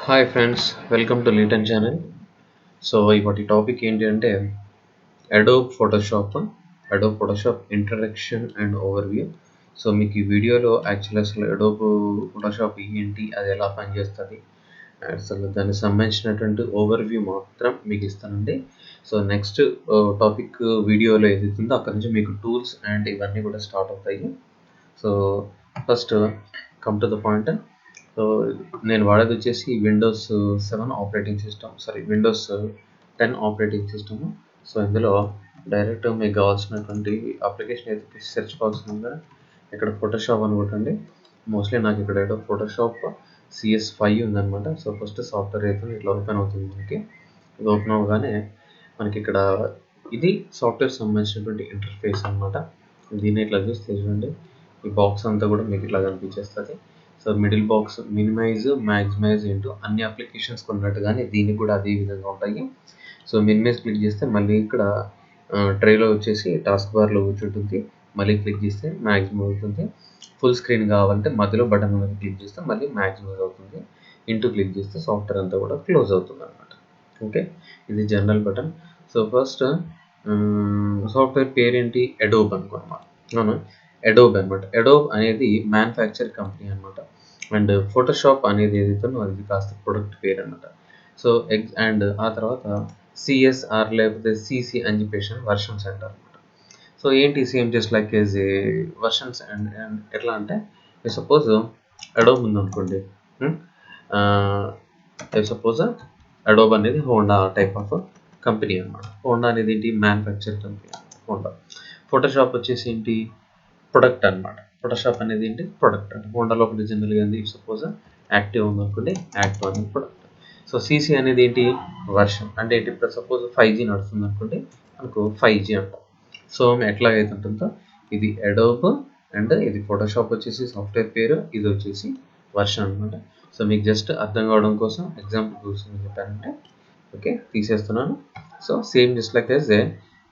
Hi friends, welcome to లీటన్ channel. So ఇవాటి topic ఏంటి అంటే Adobe Photoshop introduction and overview. So మీకు ఈ వీడియోలో యాక్చువల్లీ అసలు అడోబ్ ఫోటోషాప్ ఏంటి, అది ఎలా పనిచేస్తుంది, అసలు దానికి సంబంధించినటువంటి ఓవర్వ్యూ మాత్రం మీకు ఇస్తానండి. సో నెక్స్ట్ టాపిక్ వీడియోలో ఏదైతుందో అక్కడ నుంచి మీకు టూల్స్ అండ్ ఇవన్నీ కూడా స్టార్ట్ అవుతాయి. So first come to the point. So నేను వాడేది వచ్చేసి Windows 7 operating system, Windows 10 operating system. So ఇందులో డైరెక్ట్ మీకు కావాల్సినటువంటి అప్లికేషన్ అయితే సెర్చ్ బాక్స్ ఉందా, ఇక్కడ ఫోటోషాప్ అని కొట్టండి. మోస్ట్లీ నాకు ఇక్కడ ఏదో ఫోటోషాప్ CS5 ఉందన్నమాట. సో ఫస్ట్ సాఫ్ట్వేర్ అయితే ఇట్లా ఓపెన్ అవుతుంది. మనకి ఇది ఓపెన్ అవ్వగానే మనకి ఇక్కడ ఇది సాఫ్ట్వేర్ సంబంధించినటువంటి ఇంటర్ఫేస్ అనమాట. దీన్ని ఇట్లా చూస్తే చూడండి, ఈ బాక్స్ అంతా కూడా మీకు ఇట్లా కనిపించేస్తుంది. So middle box minimise, maximise ఏంటో అన్ని అప్లికేషన్స్ కొన్నట్టుగానే దీనికి కూడా అదే విధంగా ఉంటాయి. సో మినిమైజ్ క్లిక్ చేస్తే మళ్ళీ ఇక్కడ ట్రేలో వచ్చేసి టాస్క్ బార్లో కూర్చుంటుంది. మళ్ళీ క్లిక్ చేస్తే మ్యాక్సిమం అవుతుంది. ఫుల్ స్క్రీన్ కావాలంటే మధ్యలో బటన్ మీద క్లిక్ చేస్తే మళ్ళీ మ్యాక్సిమైజ్ అవుతుంది. ఇంటూ క్లిక్ చేస్తే సాఫ్ట్వేర్ అంతా కూడా క్లోజ్ అవుతుంది అనమాట. ఓకే, ఇది general button. So first software పేరేంటి, అడోబ్ అనుకోనమాట. అవును, అడోబ్ అనమాట. అడోబ్ అనేది మ్యానుఫ్యాక్చర్ కంపెనీ అనమాట. అండ్ ఫోటోషాప్ అనేది ఏదైతే అది కాస్త ప్రొడక్ట్ పేరు అనమాట. సో అండ్ ఆ తర్వాత సిఎస్ఆర్ లేకపోతే సిసి అని చెప్పేసి వర్షన్స్ అంటారు అనమాట. సో ఏంటి same just like age A versions and ఎట్లా అంటే సపోజ్ అడోబ్ ఉందనుకోండి. సపోజ్ అడోబ్ అనేది హోండా టైప్ ఆఫ్ కంపెనీ అనమాట. హోండా అనేది ఏంటి, మ్యానుఫ్యాక్చర్ కంపెనీ హోండా. ఫోటోషాప్ వచ్చేసి ఏంటి, ప్రొడక్ట్ అనమాట. ఫోటోషాప్ అనేది ఏంటి, ప్రొడక్ట్ అంటే హోండా లోపల జనరల్గా ఏంటి, సపోజ్ యాక్టివ్ ఉందనుకోండి, యాక్టివ్ అనేది ప్రొడక్ట్. సో సిసి అనేది ఏంటి, వర్షన్ అంటే ఏంటి, ఇప్పుడు సపోజ్ 5G నడుస్తుంది అనుకోండి, మనకు 5G అంటాం. సో ఎట్లాగైతే ఉంటుందో ఇది అడోబ్ అండ్ ఇది ఫోటోషాప్ వచ్చేసి సాఫ్ట్వేర్ పేరు, ఇది వచ్చేసి వర్షన్ అనమాట. సో మీకు జస్ట్ అర్థం కావడం కోసం ఎగ్జాంపుల్ కోసం చెప్పానంటే ఓకే తీసేస్తున్నాను. So same just like as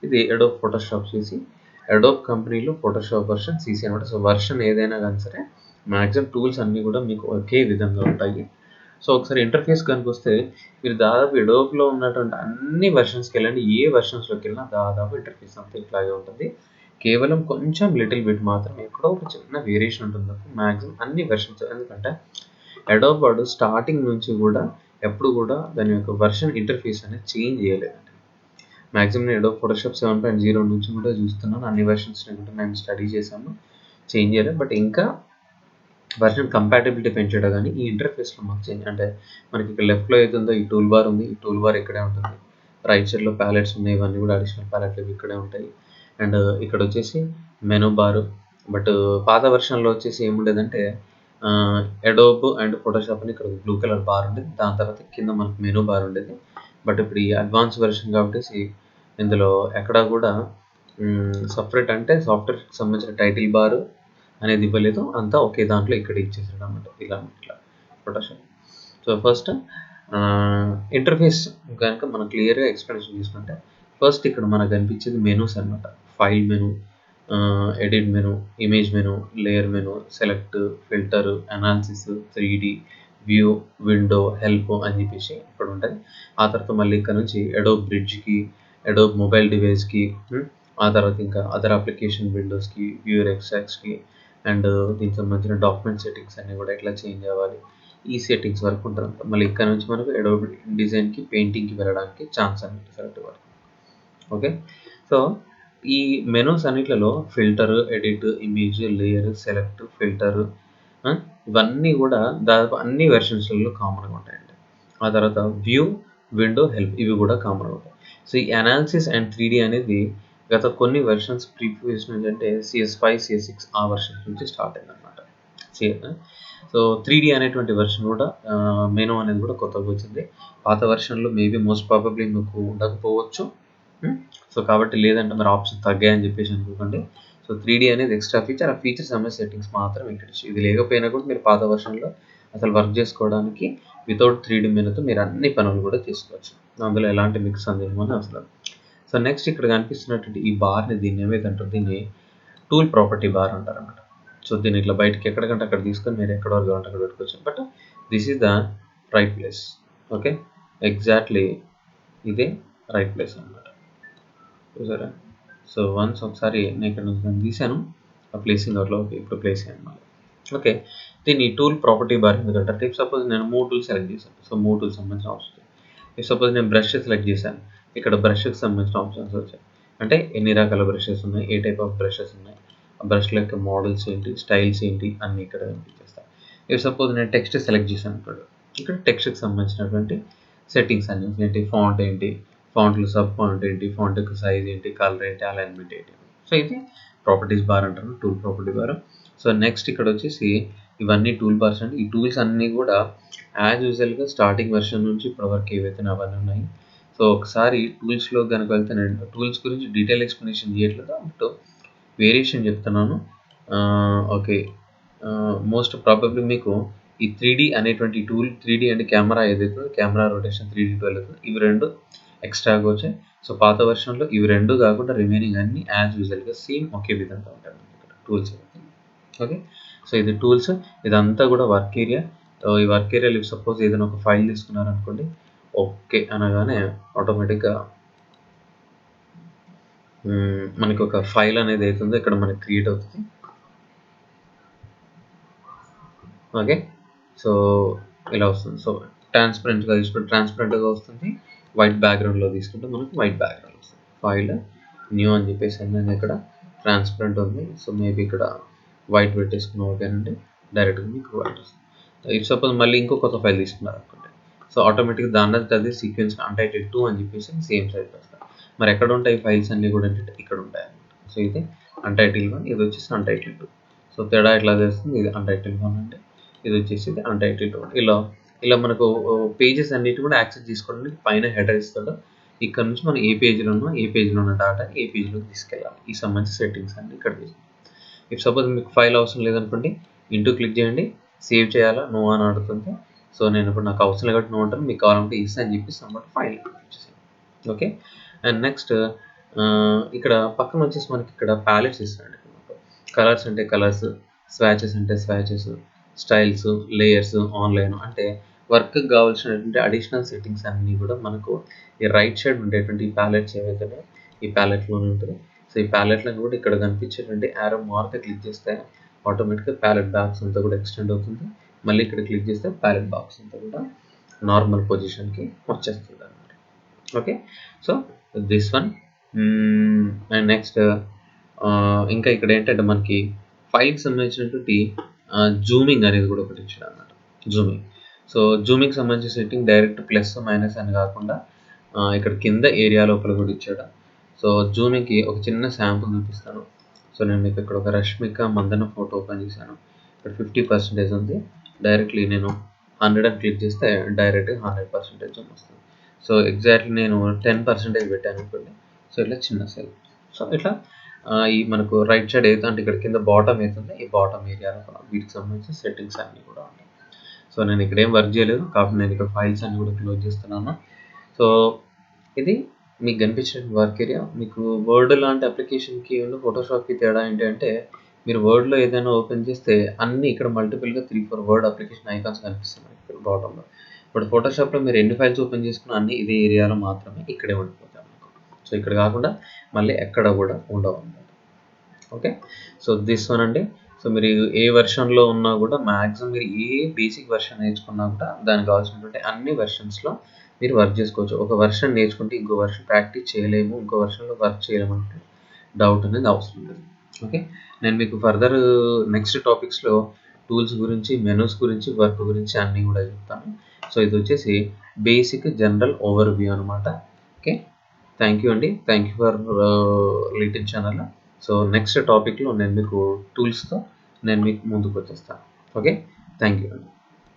ఇది అడోబ్ ఫోటోషాప్ చేసి అడోబ్ కంపెనీలో ఫోటోషాప్ వర్షన్ సిసి అనమాట. సో వర్షన్ ఏదైనా కానీ సరే మ్యాక్సిమం టూల్స్ అన్నీ కూడా మీకు ఒకే విధంగా ఉంటాయి. సో ఒకసారి ఇంటర్ఫేస్ కనుక వస్తే మీరు దాదాపు అడోబ్లో ఉన్నటువంటి అన్ని వర్షన్స్కి వెళ్ళండి, ఏ వర్షన్స్లోకి వెళ్ళినా దాదాపు ఇంటర్ఫేస్ అంతా ఇట్లాగే ఉంటుంది. కేవలం కొంచెం లిటిల్ బిట్ మాత్రమే ఎక్కడో ఒక చిన్న వేరియేషన్ ఉంటుంది మ్యాక్సిమం అన్ని వర్షన్స్. ఎందుకంటే అడోబ్ వాడు స్టార్టింగ్ నుంచి కూడా ఎప్పుడు కూడా దాని యొక్క వర్షన్ ఇంటర్ఫేస్ అనేది చేంజ్ చేయలేదండి. మ్యాక్సిమం నేను అడోబ్ ఫోటోషాప్ 7.0 నుంచి కూడా చూస్తున్నాను, అన్ని వర్షన్స్ కూడా మేము స్టడీ చేసాము, చేంజ్ చేయలేదు. బట్ ఇంకా వర్షన్ కంపాటబిలిటీ పెంచడం కానీ ఈ ఇంటర్ఫేస్లో మాకు చేంజ్ అంటే మనకి ఇక్కడ లెఫ్ట్లో అవుతుందో ఈ టూల్ బార్ ఉంది, ఈ టూల్ బార్ ఇక్కడే ఉంటుంది. రైట్ సైడ్లో ప్యాలెట్స్ ఉన్నాయి, ఇవన్నీ కూడా అడిషనల్ ప్యాలెట్లు ఇక్కడే ఉంటాయి. అండ్ ఇక్కడ వచ్చేసి మెనూ బారు. బట్ పాత వర్షన్లో వచ్చేసి ఏముండేదంటే అడోబ్ అండ్ ఫోటోషాప్ అని ఇక్కడ బ్లూ కలర్ బార్ ఉండేది, దాని తర్వాత కింద మనకు మెనూ బార్ ఉండేది. బట్ ఇప్పుడు ఈ అడ్వాన్స్ వెర్షన్ కాబట్టి ఇందులో ఎక్కడా కూడా సపరేట్ అంటే సాఫ్ట్వేర్కి సంబంధించిన టైటిల్ బార్ అనేది ఇవ్వలేదు, అంతా ఒకే దాంట్లో ఇక్కడ ఇచ్చేసాడు అనమాట. ఇట్లా ఫోటోషాప్. సో ఫస్ట్ ఇంటర్ఫేస్ కనుక మనం క్లియర్గా ఎక్స్ప్లెనేషన్ తీసుకుంటే ఫస్ట్ ఇక్కడ మనకు కనిపించేది మెనూస్ అనమాట. File menu, edit menu, image menu, layer menu, select, filter, analysis, 3D, view, window, help అని చెప్పేసి ఇక్కడ ఉంటుంది. ఆ తర్వాత మళ్ళీ ఇక్కడ నుంచి అడోబ్ బ్రిడ్జ్కి, అడోబ్ మొబైల్ డివైస్కి, ఆ తర్వాత ఇంకా అదర్ అప్లికేషన్ విండోస్కి, వ్యూయర్ ఎక్స్ట్రాక్ట్స్కి, అండ్ దీనికి సంబంధించిన డాక్యుమెంట్ సెట్టింగ్స్ అన్నీ కూడా ఎట్లా చేంజ్ అవ్వాలి, ఈ సెట్టింగ్స్ వరకు ఉంటుంది. మళ్ళీ ఇక్కడ నుంచి మనకు అడోబ్ డిజైన్కి, పెయింటింగ్కి వెళ్ళడానికి ఛాన్స్ అనేది సెలెక్ట్ వరకు. ఓకే, సో ఈ మెనూస్ అన్నిట్లలో filter, edit, image, layer, select, filter ఇవన్నీ కూడా దాదాపు అన్ని వెర్షన్స్లలో కామన్గా ఉంటాయండి. ఆ తర్వాత వ్యూ, విండో, హెల్ప్ ఇవి కూడా కామన్గా ఉంటాయి. సో ఈ అనాలిసిస్ అండ్ 3D అనేది గత కొన్ని వెర్షన్స్ ప్రీవియస్ నుంచి అంటే CS5, CS6 ఆ వెర్షన్స్ నుంచి స్టార్ట్ అయిందనమాట. సో 3D అనేటువంటి వెర్షన్ కూడా మెనూ అనేది కూడా కొత్తగా వచ్చింది. పాత వెర్షన్లో మేబీ మోస్ట్ ప్రాబబ్లీ మీకు ఉండకపోవచ్చు. సో కాబట్టి లేదంటే మరి ఆప్షన్ తగ్గాయని చెప్పేసి అనుకోకండి. సో 3D అనేది ఎక్స్ట్రా ఫీచర్, ఆ ఫీచర్ సంబంధించిన సెట్టింగ్స్ మాత్రం ఇక్కడ ఇది లేకపోయినా కూడా మీరు పాత వర్షన్లో అసలు వర్క్ చేసుకోవడానికి వితౌట్ 3D మెనూతో మీరు అన్ని పనులు కూడా చేసుకోవచ్చు. అందులో ఎలాంటి మిక్స్ సందేహం అని అసలు. సో నెక్స్ట్ ఇక్కడ కనిపిస్తున్నటువంటి ఈ బార్ని దీన్ని ఏమైందంటారు, దీన్ని టూల్ ప్రాపర్టీ బార్ అంటారు అన్నమాట. సో దీన్ని ఇట్లా బయటకి ఎక్కడికంటే అక్కడ తీసుకొని మీరు ఎక్కడ వరకు కావాలంటే అక్కడ పెట్టుకోవచ్చు. But this is the right place. Okay, exactly ఇదే రైట్ ప్లేస్ అనమాట. చూసారా? సో వన్స్ ఒకసారి నేను ఇక్కడ నుంచి తీసాను ఆ ప్లేసింగ్ అవుట్లో. ఓకే, ఇప్పుడు ప్లేస్ అనమాట. ఓకే, దీన్ని టూల్ ప్రాపర్టీ బార్ ఎందుకంటే ఇఫ్ సపోజ్ నేను 3 టూల్స్ సెలెక్ట్ చేశాను. సో 3 టూల్స్ సంబంధించిన ఆప్షన్స్. ఇఫ్ సపోజ్ నేను బ్రష్ సెలెక్ట్ చేశాను, ఇక్కడ బ్రష్కి సంబంధించిన ఆప్షన్స్ వచ్చాయి. అంటే ఎన్ని రకాల బ్రషెస్ ఉన్నాయి, ఏ టైప్ ఆఫ్ బ్రషెస్ ఉన్నాయి, ఆ బ్రష్ల యొక్క మోడల్స్ ఏంటి, స్టైల్స్ ఏంటి అన్నీ ఇక్కడ కనిపించేస్తాయి. ఇఫ్ సపోజ్ నేను టెక్స్ట్ సెలెక్ట్ చేశాను అనుకోండి, ఇక్కడ టెక్స్ట్కి సంబంధించినటువంటి సెట్టింగ్స్ అన్ని ఏంటి, ఫాంట్ ఏంటి, ఫాంట్లు సబ్ ఫాంట్ ఏంటి, ఫాంట్ యొక్క సైజ్ ఏంటి, కలర్ ఏంటి, అలైన్మెంట్ ఏంటి. సో ఇది ప్రాపర్టీస్ బార్ అంటారు, tool property bar. So next ఇక్కడ వచ్చేసి ఇవన్నీ టూల్ బార్స్ అండి. ఈ టూల్స్ అన్నీ కూడా యాజ్ యూజువల్గా స్టార్టింగ్ వెర్షన్ నుంచి ఇప్పటివరకు ఏవైతే అవన్నీ ఉన్నాయి. సో ఒకసారి టూల్స్లో కనుక వెళ్తే నేను టూల్స్ గురించి డీటెయిల్ ఎక్స్ప్లెనేషన్ చేయట్లేదు, బట్ వేరియేషన్ చెప్తున్నాను. ఓకే, మోస్ట్ ప్రాబబ్లీ మీకు ఈ 3D అనేటువంటి టూల్, 3D అంటే కెమెరా ఏదైతే కెమెరా రొటేషన్ 3D టూల్ అవుతుంది, ఇవి రెండు ఎక్స్ట్రాగా వచ్చాయి. సో పాత వెర్షన్లో ఇవి రెండు కాకుండా రిమైనింగ్ అన్ని యాజ్ యూజువల్గా సేమ్ ఒకే విధంగా ఉంటాయి టూల్స్. ఓకే, సో ఇది టూల్స్, ఇదంతా కూడా వర్క్ ఏరియా. ఈ వర్క్ ఏరియాలో సపోజ్ ఏదైనా ఒక ఫైల్ తీసుకున్నారనుకోండి, ఓకే అనగానే ఆటోమేటిక్గా మనకి ఒక ఫైల్ అనేది అవుతుందో ఇక్కడ మనకి క్రియేట్ అవుతుంది. ఓకే, సో ఇలా వస్తుంది. సో ట్రాన్స్పరెంట్గా తీసుకుంటే ట్రాన్స్పరెంట్గా వస్తుంది, వైట్ బ్యాక్గ్రౌండ్లో తీసుకుంటే మనకు వైట్ బ్యాక్గ్రౌండ్ వస్తుంది. ఫైల్ న్యూ అని చెప్పేసి నేను ఇక్కడ ట్రాన్స్పరెంట్ ఉంది. సో మేబీ ఇక్కడ వైట్ పెట్టేసుకున్న ఓకేనండి, డైరెక్ట్గా మీకు వైట్ వస్తుంది. ఇఫ్ సపోజ్ మళ్ళీ ఇంకో కొత్త ఫైల్ తీసుకున్నారు అనుకోండి, సో ఆటోమేటిక్గా దాని అది సీక్వెన్స్ అన్టైటిల్ 2 అని చెప్పేసి సేమ్ సైజ్ వస్తుంది. మరి ఎక్కడ ఉంటాయి ఫైల్స్ అన్నీ కూడా అంటే ఇక్కడ ఉంటాయి అన్నమాట. సో ఇది అన్టైటిల్ 1, ఇది వచ్చేసి అన్టైటిల్ 2. సో తేడా ఎట్లా చేస్తుంది, ఇది అన్టైటిల్ 1 అంటే ఇది వచ్చేసి అన్టైటిల్ 2. ఇలా మనకు పేజెస్ అన్నిటి కూడా యాక్సెస్ చేసుకోవడానికి పైన హెడర్ ఇస్తాడు. ఇక్కడ నుంచి మనం ఏ పేజ్లో ఉన్న డాటాని ఏ పేజ్లోకి తీసుకెళ్ళాలి, ఈ సంబంధించిన సెట్టింగ్స్ అన్ని ఇక్కడ తీసుకుంటాం. ఇఫ్ సపోజ్ మీకు ఫైల్ అవసరం లేదనుకోండి, ఇంటూ క్లిక్ చేయండి, సేవ్ చేయాలా నో అని అడుగుతుంది. సో నేను ఇప్పుడు నాకు అవసరం కాబట్టి నో అంటాను, మీకు కావాలంటే ఇస్ అని చెప్పేసి అన్నమాట ఫైల్ వచ్చేసి. ఓకే, అండ్ నెక్స్ట్ ఇక్కడ పక్కన వచ్చేసి మనకి ఇక్కడ ప్యాలెట్స్ ఇస్తాడు. కలర్స్ అంటే కలర్స్, స్వాచెస్ అంటే స్వాచెస్, స్టైల్స్, లేయర్స్, ఆన్లైన్ అంటే వర్క్కి కావాల్సినటువంటి అడిషనల్ సెట్టింగ్స్ అన్నీ కూడా మనకు ఈ రైట్ సైడ్ ఉండేటువంటి ఈ ప్యాలెట్స్ ఏవైతే ఈ ప్యాలెట్లోనే ఉంటుంది. సో ఈ ప్యాలెట్లను కూడా ఇక్కడ కనిపించేటువంటి యారో మార్క్ క్లిక్ చేస్తే ఆటోమేటిక్గా ప్యాలెట్ బాక్స్ అంతా కూడా ఎక్స్టెండ్ అవుతుంది. మళ్ళీ ఇక్కడ క్లిక్ చేస్తే ప్యాలెట్ బాక్స్ అంతా కూడా నార్మల్ పొజిషన్కి వచ్చేస్తుంది అన్నమాట. Okay, so this one. And next ఇంకా ఇక్కడ ఏంటంటే మనకి ఫైల్కి సంబంధించినటువంటి జూమింగ్ అనేది కూడా ఒకటి ఇచ్చాడు అన్నమాట. జూమింగ్, సో జూమింగ్ సంబంధించిన సెట్టింగ్ డైరెక్ట్ ప్లస్ మైనస్ అని కాకుండా ఇక్కడ కింద ఏరియా లోపల కూడా ఇచ్చాడు. సో జూమింగ్కి ఒక చిన్న శాంపుల్ చూపిస్తాను. సో నేను మీకు ఇక్కడ ఒక రష్మిక మందన ఫోటో ఓపెన్ చేశాను. ఇక్కడ 50% ఉంది. డైరెక్ట్లీ నేను 100 అని క్లిక్ చేస్తే డైరెక్ట్గా 100% జూమ్ వస్తుంది. సో ఎగ్జాక్ట్లీ నేను 10% పెట్టాను అనుకోండి. సో ఇట్లా చిన్న సెల్. సో ఇట్లా ఈ మనకు రైట్ సైడ్ అయితే అంటే ఇక్కడ కింద బాటమ్ అవుతుంది, ఈ బాటమ్ ఏరియాలో వీటికి సంబంధించిన సెట్టింగ్స్ అన్నీ కూడా ఉంటాయి. సో నేను ఇక్కడ ఏం వర్క్ చేయలేదు కాబట్టి నేను ఇక్కడ ఫైల్స్ అన్ని కూడా క్లోజ్ చేస్తున్నాను. సో ఇది మీకు కనిపించిన వర్క్ ఏరియా. మీకు వర్డ్ లాంటి అప్లికేషన్కి ఫోటోషాప్కి తేడా ఏంటి అంటే, మీరు వర్డ్లో ఏదైనా ఓపెన్ చేస్తే అన్నీ ఇక్కడ మల్టిపుల్గా 3-4 వర్డ్ అప్లికేషన్ ఐకాన్స్ కనిపిస్తున్నాయి ఇక్కడ బాటంలో. ఇప్పుడు ఫోటోషాప్లో మీరు ఎన్ని ఫైల్స్ ఓపెన్ చేసుకున్న అన్ని ఇదే ఏరియాలో మాత్రమే ఇక్కడే ఉండిపోతాయి. సో ఇక్కడ కాకుండా మళ్ళీ ఎక్కడ కూడా ఉండవు అన్నమాట. ఓకే, సో దిస్ వన్ అండి. సో మీరు ఏ వెర్షన్లో ఉన్నా కూడా మ్యాక్సిమం మీరు ఏ బేసిక్ వెర్షన్ నేర్చుకున్నా కూడా దానికి కావాల్సినటువంటి అన్ని వెర్షన్స్లో మీరు వర్క్ చేసుకోవచ్చు. ఒక వెర్షన్ నేర్చుకుంటే ఇంకో వెర్షన్ ప్రాక్టీస్ చేయలేము, ఇంకో వెర్షన్లో వర్క్ చేయలేము అంటే డౌట్ అనేది అవసరం లేదు. ఓకే, నేను మీకు ఫర్దర్ నెక్స్ట్ టాపిక్స్లో టూల్స్ గురించి, మెనూస్ గురించి, వర్క్ గురించి అన్నీ కూడా చెప్తాను. సో ఇది వచ్చేసి బేసిక్ జనరల్ ఓవర్ వ్యూ అనమాట. ఓకే, థ్యాంక్ యూ అండి, థ్యాంక్ యూ ఫర్ లీటన్ ఛానల్. సో నెక్స్ట్ టాపిక్లో నేను మీకు టూల్స్తో నేను మీకు ముందుకు వచ్చేస్తాను. ఓకే, థ్యాంక్ యూ అండి.